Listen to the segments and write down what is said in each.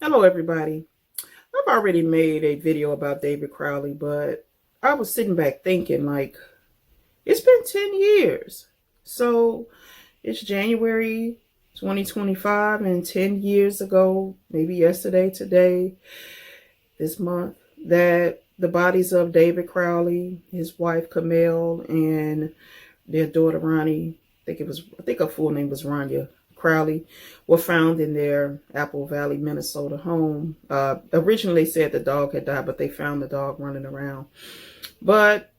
Hello, everybody. I've already made a video about David Crowley, but I was sitting back thinking, like, it's been 10 years. So it's January 2025, and 10 years ago, maybe yesterday, today, this month, that the bodies of David Crowley, his wife Camille, and their daughter Ronnie, I think her full name was Rania Crowley, were found in their Apple Valley, Minnesota home. Originally, they said the dog had died, but they found the dog running around. But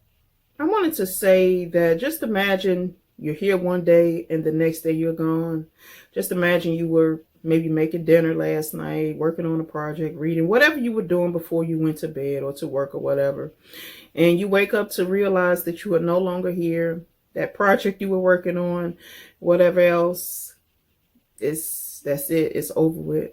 I wanted to say that just imagine you're here one day and the next day you're gone. Just imagine you were maybe making dinner last night, working on a project, reading, whatever you were doing before you went to bed or to work or whatever. And you wake up to realize that you are no longer here. That project you were working on, whatever else, that's it. It's over with.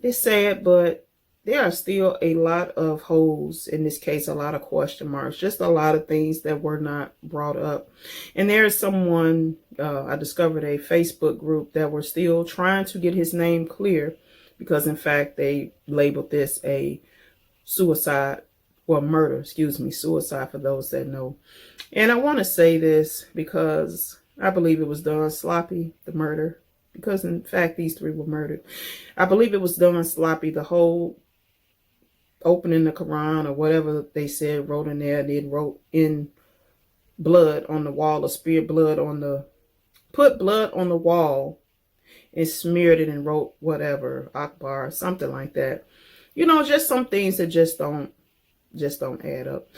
It's sad, but there are still a lot of holes in this case, a lot of question marks, just a lot of things that were not brought up. And there is someone, I discovered a Facebook group that were still trying to get his name clear because, in fact, they labeled this a suicide. Well, murder, suicide for those that know. And I want to say this because I believe it was done sloppy, the murder, because in fact, these three were murdered. I believe it was done sloppy. The whole opening the Quran or whatever they said, wrote in there, and then wrote in blood on the wall, or put blood on the wall and smeared it and wrote whatever, Akbar, something like that. You know, just some things that just don't add up.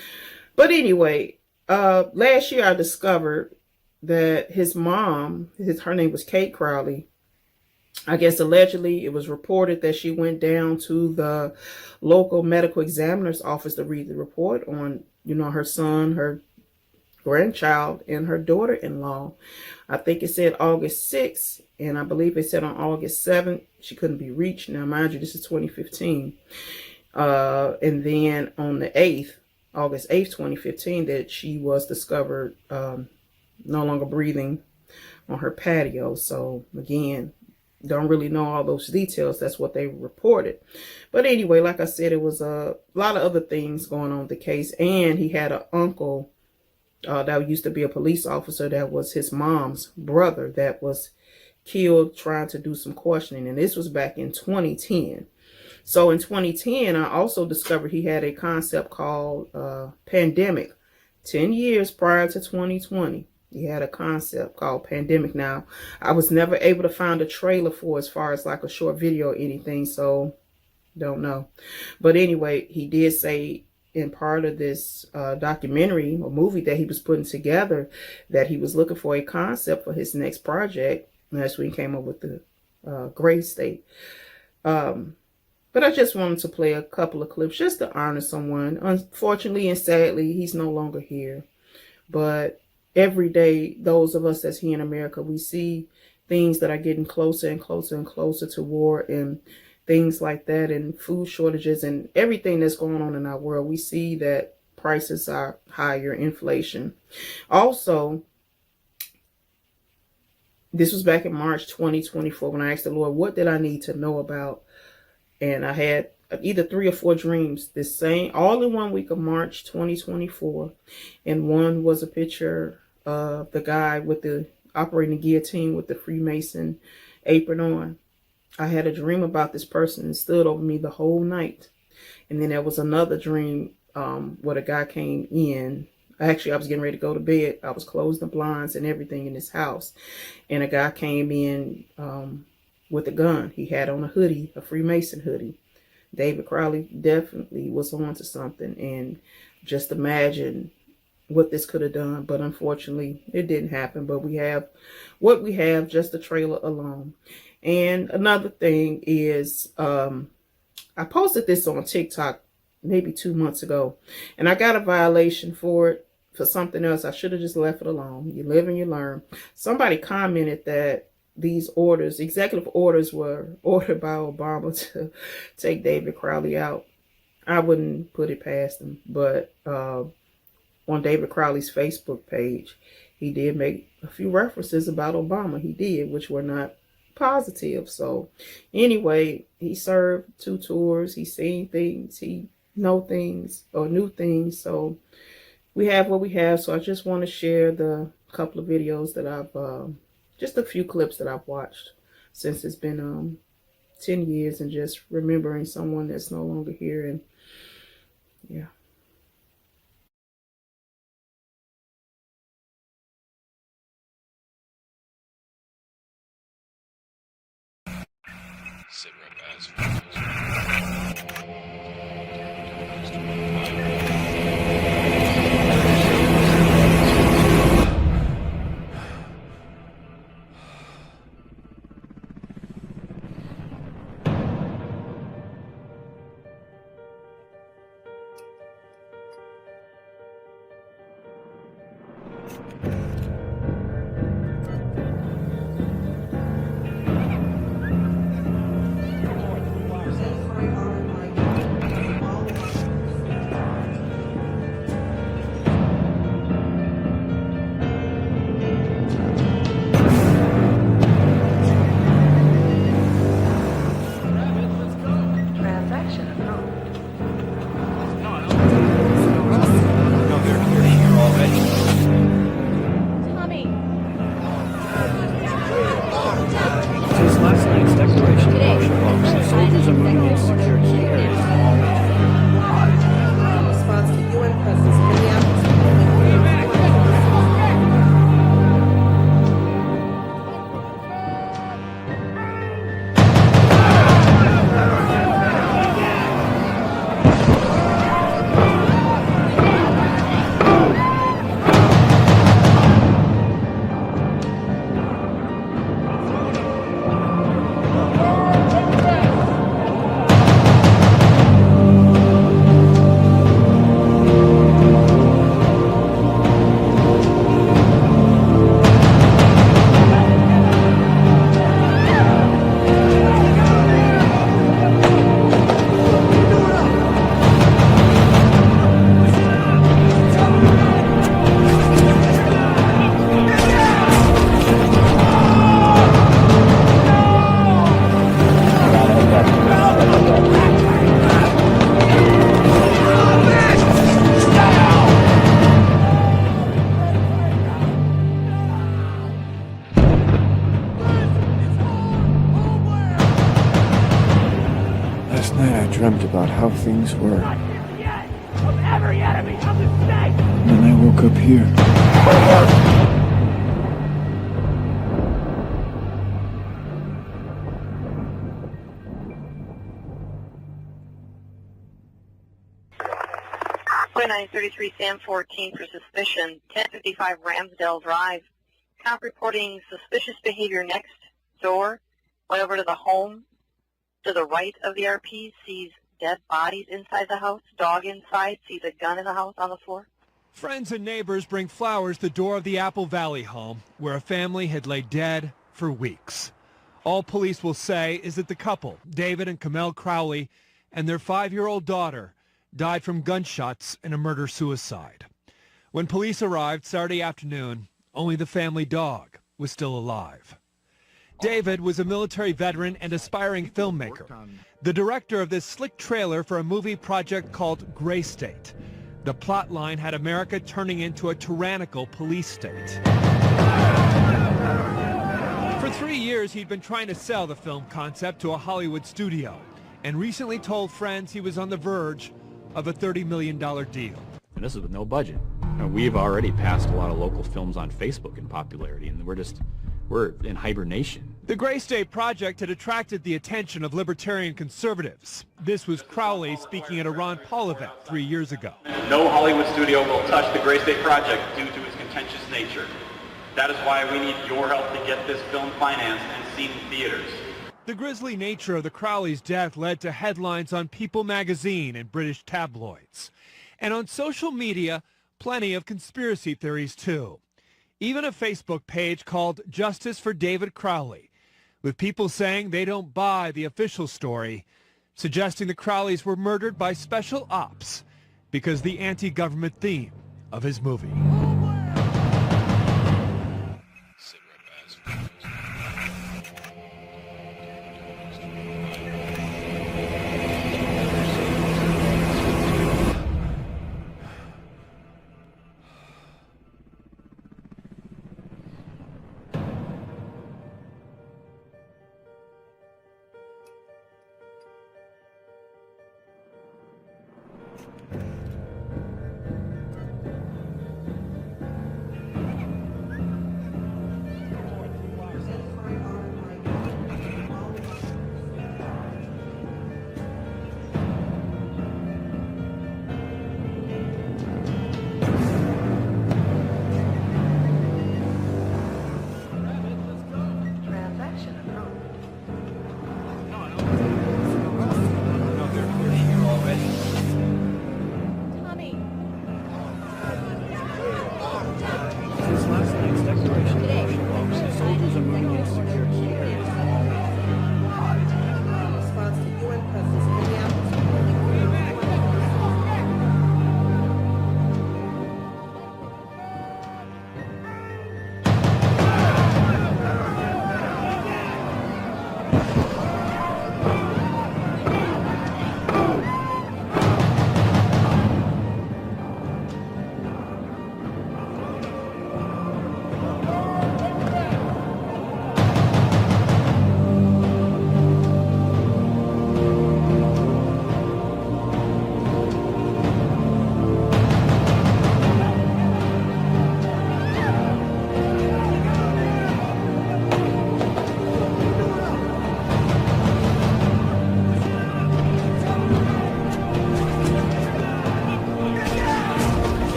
But anyway, last year I discovered that his mom, her name was Kate Crowley. I guess allegedly it was reported that she went down to the local medical examiner's office to read the report on, her son, her grandchild, and her daughter-in-law. I think it said August 6th, and I believe it said on August 7th she couldn't be reached. Now, mind you, this is 2015. And then on the 8th, August 8th, 2015, that she was discovered no longer breathing on her patio. So again, don't really know all those details. That's what they reported. But anyway, like I said, it was a lot of other things going on with the case. And he had an uncle that used to be a police officer that was his mom's brother that was killed trying to do some questioning. And this was back in 2010. So in 2010, I also discovered he had a concept called Pandemic. 10 years prior to 2020, he had a concept called Pandemic. Now, I was never able to find a trailer for as far as like a short video or anything, so don't know. But anyway, he did say in part of this documentary or movie that he was putting together that he was looking for a concept for his next project. And that's when he came up with the Gray State. But I just wanted to play a couple of clips just to honor someone. Unfortunately and sadly, he's no longer here. But every day, those of us that's here in America, we see things that are getting closer and closer and closer to war and things like that, and food shortages and everything that's going on in our world. We see that prices are higher, inflation. Also, this was back in March 2024 when I asked the Lord, what did I need to know about? And I had either 3 or 4 dreams, all in 1 week of March 2024. And one was a picture of the guy with the operating guillotine with the Freemason apron on. I had a dream about this person and stood over me the whole night. And then there was another dream where the guy came in. Actually, I was getting ready to go to bed. I was closing the blinds and everything in this house. And a guy came in with a gun. He had on a hoodie, a Freemason hoodie. David Crowley definitely was on to something. And just imagine what this could have done. But unfortunately, it didn't happen. But we have what we have, just the trailer alone. And another thing is, I posted this on TikTok maybe 2 months ago. And I got a violation for it, for something else. I should have just left it alone. You live and you learn. Somebody commented that these executive orders were ordered by Obama to take David Crowley out. I wouldn't put it past him. But on David Crowley's Facebook page, he did make a few references about Obama. He did, which were not positive. So anyway, he served 2 tours. He's seen things. He know things or knew things. So we have what we have. So I just want to share the couple of videos that I've, just a few clips that I've watched since it's been 10 years, and just remembering someone that's no longer here. And yeah. Sit rep Last night I dreamt about how things were. And then I woke up here. .933 Sam 14 for suspicion, 1055 Ramsdale Drive. Cop reporting suspicious behavior next door. Went over to the home to the right of the RP, sees dead bodies inside the house, dog inside, sees a gun in the house on the floor. Friends and neighbors bring flowers to the door of the Apple Valley home, where a family had laid dead for weeks. All police will say is that the couple, David and Camille Crowley, and their 5-year-old daughter, died from gunshots in a murder-suicide. When police arrived Saturday afternoon, only the family dog was still alive. David was a military veteran and aspiring filmmaker, the director of this slick trailer for a movie project called Gray State. The plot line had America turning into a tyrannical police state. For 3 years, he'd been trying to sell the film concept to a Hollywood studio, and recently told friends he was on the verge of a $30 million deal. And this is with no budget. We've already passed a lot of local films on Facebook in popularity, and we're in hibernation. The Gray State project had attracted the attention of libertarian conservatives. This was Crowley speaking at a Ron Paul event 3 years ago. No Hollywood studio will touch the Gray State project due to its contentious nature. That is why we need your help to get this film financed and seen in theaters. The grisly nature of the Crowley's death led to headlines on People magazine and British tabloids. And on social media, plenty of conspiracy theories too. Even a Facebook page called Justice for David Crowley, with people saying they don't buy the official story, suggesting the Crowleys were murdered by special ops because the anti-government theme of his movie.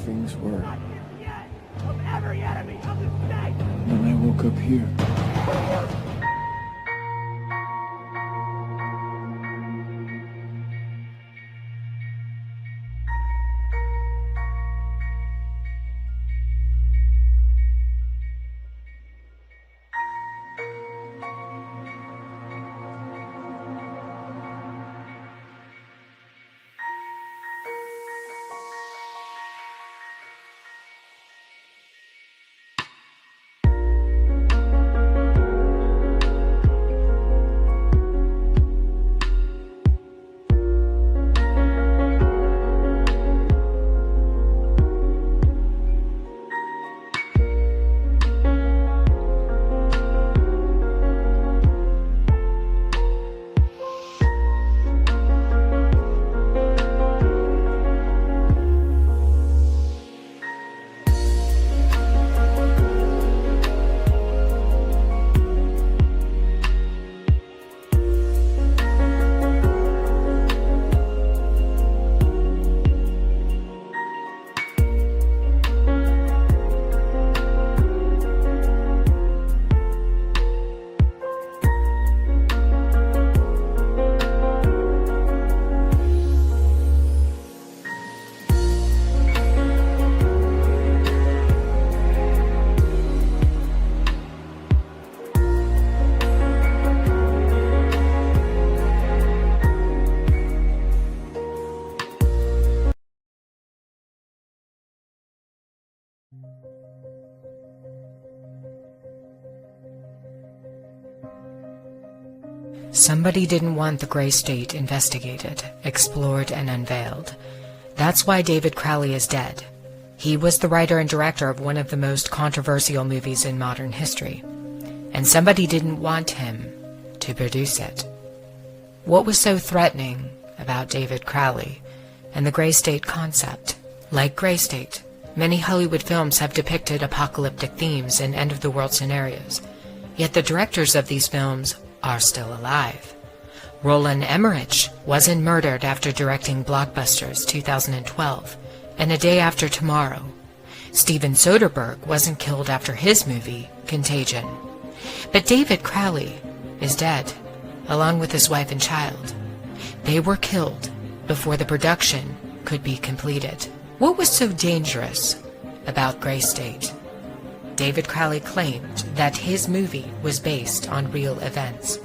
things were. Then I woke up here. Somebody didn't want the gray state investigated, explored, and unveiled. That's why David Crowley is dead. He was the writer and director of one of the most controversial movies in modern history. And somebody didn't want him to produce it. What was so threatening about David Crowley and the gray state concept? Like Gray State, many Hollywood films have depicted apocalyptic themes and end-of-the-world scenarios. Yet the directors of these films are still alive. Roland Emmerich wasn't murdered after directing blockbusters 2012 and A Day After Tomorrow. Steven Soderbergh wasn't killed after his movie, Contagion. But David Crowley is dead, along with his wife and child. They were killed before the production could be completed. What was so dangerous about Gray State? David Crowley claimed that his movie was based on real events,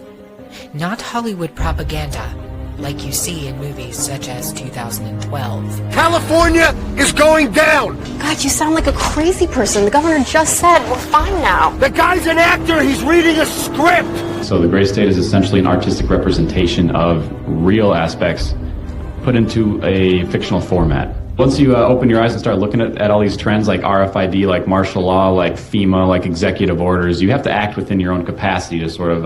not Hollywood propaganda like you see in movies such as 2012. California is going down! God, you sound like a crazy person. The governor just said we're fine now. The guy's an actor! He's reading a script! So the Gray State is essentially an artistic representation of real aspects put into a fictional format. Once you open your eyes and start looking at all these trends like RFID, like martial law, like FEMA, like executive orders, you have to act within your own capacity to sort of,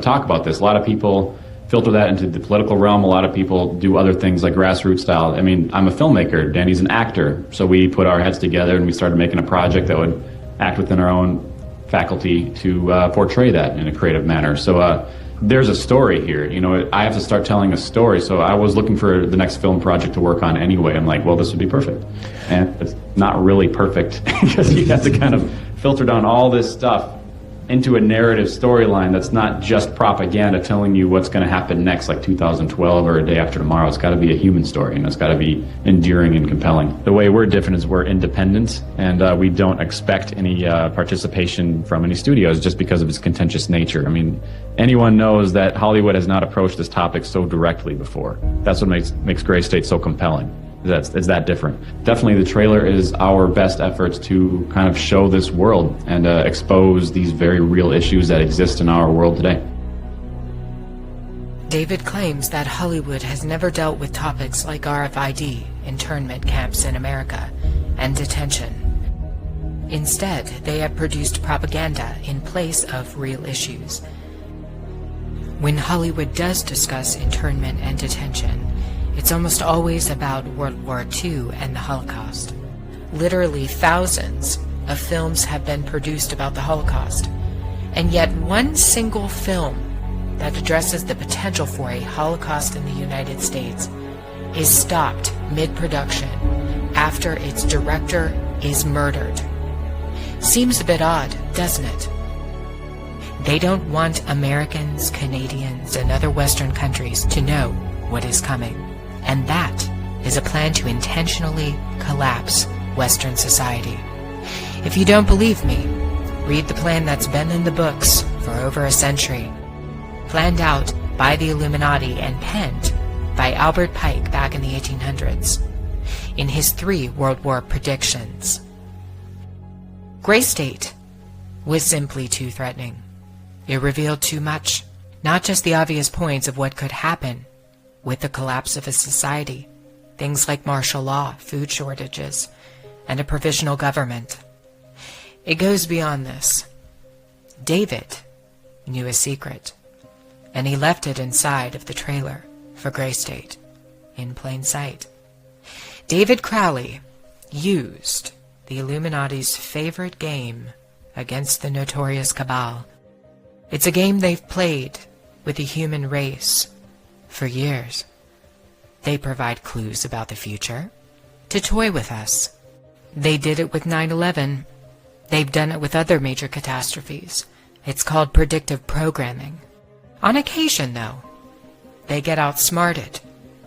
talk about this. A lot of people filter that into the political realm. A lot of people do other things like grassroots style. I mean, I'm a filmmaker. Danny's an actor. So we put our heads together and we started making a project that would act within our own faculty to portray that in a creative manner. So there's a story here. I have to start telling a story. So I was looking for the next film project to work on anyway. I'm like, well, this would be perfect. And it's not really perfect because you have to kind of filter down all this stuff into a narrative storyline that's not just propaganda telling you what's going to happen next, like 2012 or A Day After Tomorrow. It's got to be a human story, and it's got to be endearing and compelling. The way we're different is we're independent, and we don't expect any participation from any studios just because of its contentious nature. I mean, anyone knows that Hollywood has not approached this topic so directly before. That's what makes Gray State so compelling. It's that different. Definitely the trailer is our best efforts to kind of show this world and expose these very real issues that exist in our world today. David claims that Hollywood has never dealt with topics like RFID, internment camps in America, and detention. Instead, they have produced propaganda in place of real issues. When Hollywood does discuss internment and detention, it's almost always about World War II and the Holocaust. Literally thousands of films have been produced about the Holocaust, and yet one single film that addresses the potential for a Holocaust in the United States is stopped mid-production after its director is murdered. Seems a bit odd, doesn't it? They don't want Americans, Canadians, and other Western countries to know what is coming. And that is a plan to intentionally collapse Western society. If you don't believe me, read the plan that's been in the books for over a century. Planned out by the Illuminati and penned by Albert Pike back in the 1800s in his 3 World War predictions. Gray State was simply too threatening. It revealed too much, not just the obvious points of what could happen with the collapse of a society, things like martial law, food shortages, and a provisional government. It goes beyond this. David knew a secret, and he left it inside of the trailer for Gray State, in plain sight. David Crowley used the Illuminati's favorite game against the notorious cabal. It's a game they've played with the human race for years. They provide clues about the future to toy with us. They did it with 9/11. They've done it with other major catastrophes. It's called predictive programming. On occasion, though, they get outsmarted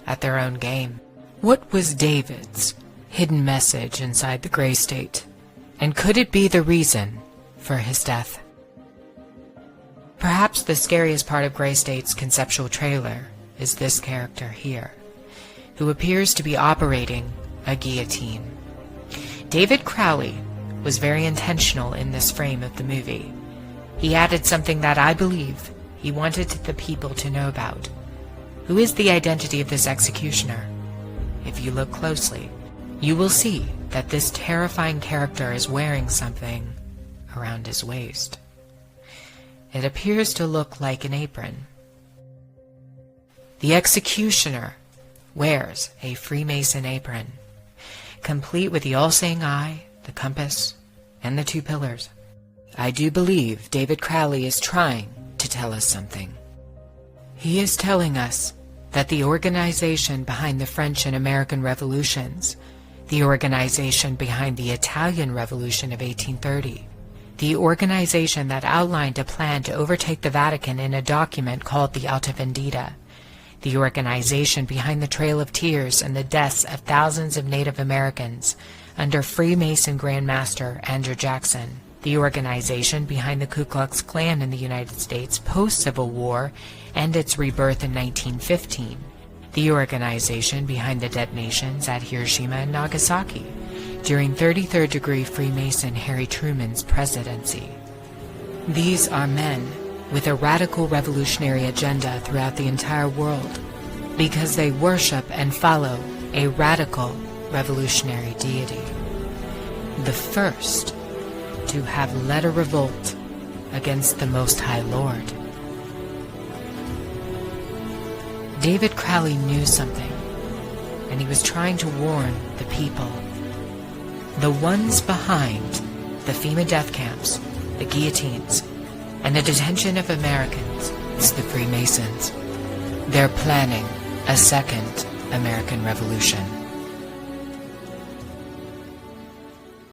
at their own game. What was David's hidden message inside the Gray State? And could it be the reason for his death? Perhaps the scariest part of Gray State's conceptual trailer is this character here, who appears to be operating a guillotine. David Crowley was very intentional in this frame of the movie. He added something that I believe he wanted the people to know about. Who is the identity of this executioner? If you look closely, you will see that this terrifying character is wearing something around his waist. It appears to look like an apron. The executioner wears a Freemason apron, complete with the all-seeing eye, the compass, and the 2 pillars. I do believe David Crowley is trying to tell us something. He is telling us that the organization behind the French and American revolutions, the organization behind the Italian Revolution of 1830, the organization that outlined a plan to overtake the Vatican in a document called the Alta Vendita, the organization behind the Trail of Tears and the deaths of thousands of Native Americans under Freemason Grand Master Andrew Jackson, the organization behind the Ku Klux Klan in the United States post-Civil War and its rebirth in 1915, the organization behind the detonations at Hiroshima and Nagasaki during 33rd degree Freemason Harry Truman's presidency. These are men with a radical revolutionary agenda throughout the entire world because they worship and follow a radical revolutionary deity, the first to have led a revolt against the Most High Lord. David Crowley knew something, and he was trying to warn the people. The ones behind the FEMA death camps, the guillotines, and the detention of Americans is the Freemasons. They're planning a second American Revolution.